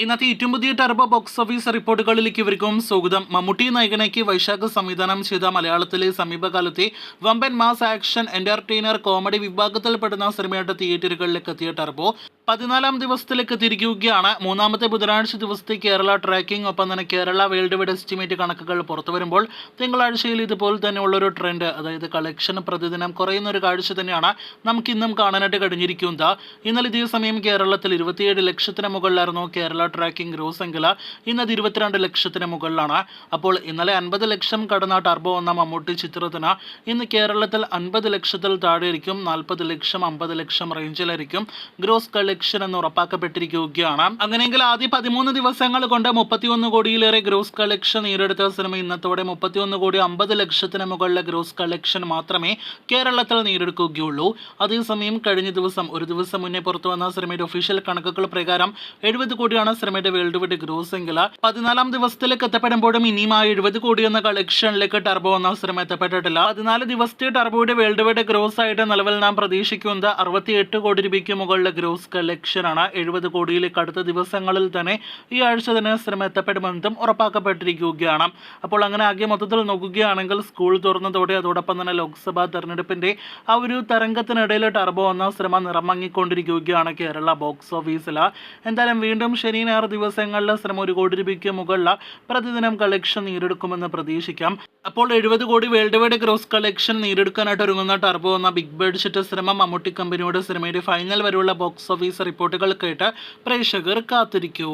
ഇന്നത്തെ ഏറ്റവും പുതിയ ടർബോ ബോക്സ് ഓഫീസ് റിപ്പോർട്ടുകളിലേക്ക് ഇവർക്കും സ്വാഗതം. മമ്മൂട്ടി നായകനാക്കി വൈശാഖ് സംവിധാനം ചെയ്ത മലയാളത്തിലെ സമീപകാലത്തെ വമ്പൻ മാസ് ആക്ഷൻ എന്റർടൈനർ കോമഡി വിഭാഗത്തിൽപ്പെടുന്ന സിനിമയുടെ തിയേറ്ററുകളിലേക്ക് എത്തിയ ടർബോ 14 ദിവസത്തിലേക്ക് തിരികുകയാണ്. മൂന്നാമത്തെ ബുധനാഴ്ച ദിവസത്തെ കേരള ട്രാക്കിംഗ് ഒപ്പം തന്നെ കേരള വേൾഡ് വൈഡ് എസ്റ്റിമേറ്റ് കണക്കുകൾ പുറത്തു വരുമ്പോൾ തിങ്കളാഴ്ചയിൽ ഇതുപോലെ തന്നെയുള്ളൊരു ട്രെൻഡ്, അതായത് കളക്ഷൻ പ്രതിദിനം കുറയുന്ന ഒരു കാഴ്ച തന്നെയാണ് നമുക്ക് ഇന്നും കാണാനായിട്ട് കഴിഞ്ഞിരിക്കുന്നത്. ഇന്നലെ ഇതേ സമയം കേരളത്തിൽ 27 ലക്ഷത്തിന് മുകളിലായിരുന്നു കേരള ട്രാക്കിംഗ് ഗ്രോസ് എങ്കിൽ ഇന്ന് 22 ലക്ഷത്തിന് മുകളിലാണ്. അപ്പോൾ ഇന്നലെ 50 ലക്ഷം കടന്ന ടർബോ എന്ന മമ്മൂട്ടി ചിത്രത്തിന് ഇന്ന് കേരളത്തിൽ 50 ലക്ഷത്തിൽ താഴെയായിരിക്കും, 40 ലക്ഷം 50 ലക്ഷം റേഞ്ചിലായിരിക്കും ഗ്രോസ് കളക്ഷൻ എന്ന് ഉറപ്പാക്കപ്പെട്ടിരിക്കുകയാണ്. അങ്ങനെയെങ്കിൽ ആദ്യ 13 ദിവസങ്ങൾ കൊണ്ട് 31 കോടിയിലേറെ ഗ്രോസ് കളക്ഷൻ നേടിയെടുത്ത സിനിമ ഇന്നത്തോടെ 31 കോടി 50 ലക്ഷത്തിന് മുകളിലെ ഗ്രോസ് കളക്ഷൻ മാത്രമേ കേരളത്തിൽ നേടിയെടുക്കുകയുള്ളൂ. അതേസമയം കഴിഞ്ഞ ദിവസം ഒരു ദിവസം മുന്നേ പുറത്തു വന്ന സിനിമയുടെ ഒഫീഷ്യൽ കണക്കുകൾ പ്രകാരം 70 കോടിയാണ് സിനിമയുടെ വേൾഡ് വൈഡ് ഗ്രോസ് എങ്കിൽ 14 ദിവസത്തിലേക്ക് എത്തപ്പെടുമ്പോഴും ഇനിയും ആ 70 കോടി എന്ന കളക്ഷനിലേക്ക് ടർബോ എന്ന സിനിമ എത്തപ്പെട്ടിട്ടില്ല. 14 ദിവസത്തെ ടർബോയുടെ വേൾഡ് വൈഡ് ഗ്രോസ് ആയിട്ട് നിലവിൽ നാം പ്രതീക്ഷിക്കുന്നത് 68 കോടി രൂപയ്ക്ക് മുകളിലെ ഗ്രോസ് കളക്ഷനാണ്. 70 കോടിയിലേക്ക് അടുത്ത ദിവസങ്ങളിൽ തന്നെ ഈ ആഴ്ച തന്നെ സിനിമ എത്തപ്പെടുമെന്നും ഉറപ്പാക്കപ്പെട്ടിരിക്കുകയാണ്. അപ്പോൾ അങ്ങനെ ആകെ മൊത്തത്തിൽ നോക്കുകയാണെങ്കിൽ സ്കൂൾ തുറന്നതോടെ അതോടൊപ്പം തന്നെ ലോക്സഭാ തെരഞ്ഞെടുപ്പിന്റെ ആ ഒരു തരംഗത്തിനിടയിൽ ടർബോ എന്ന സിനിമ നിറമങ്ങിക്കൊണ്ടിരിക്കുകയാണ് കേരള ബോക്സ് ഓഫീസിൽ. എന്തായാലും വീണ്ടും ശനി ഞായർ ദിവസങ്ങളിൽ സിനിമ 1 കോടി രൂപയ്ക്ക് മുകളിൽ പ്രതിദിനം കളക്ഷൻ നേടിയെടുക്കുമെന്ന് പ്രതീക്ഷിക്കാം. അപ്പോൾ 70 കോടി വേൾഡ് വൈഡ് ഗ്രോസ് കളക്ഷൻ നേടിയെടുക്കാനായിട്ട് ഒരുങ്ങുന്ന ടർബോ എന്ന ബിഗ് ബഡ്ജറ്റ് സിനിമ മമ്മൂട്ടി കമ്പനിയുടെ സിനിമയുടെ ഫൈനൽ വരെയുള്ള ബോക്സ് ഓഫീസ് റിപ്പോർട്ടുകൾ കേട്ട് പ്രേക്ഷകർ കാത്തിരിക്കൂ.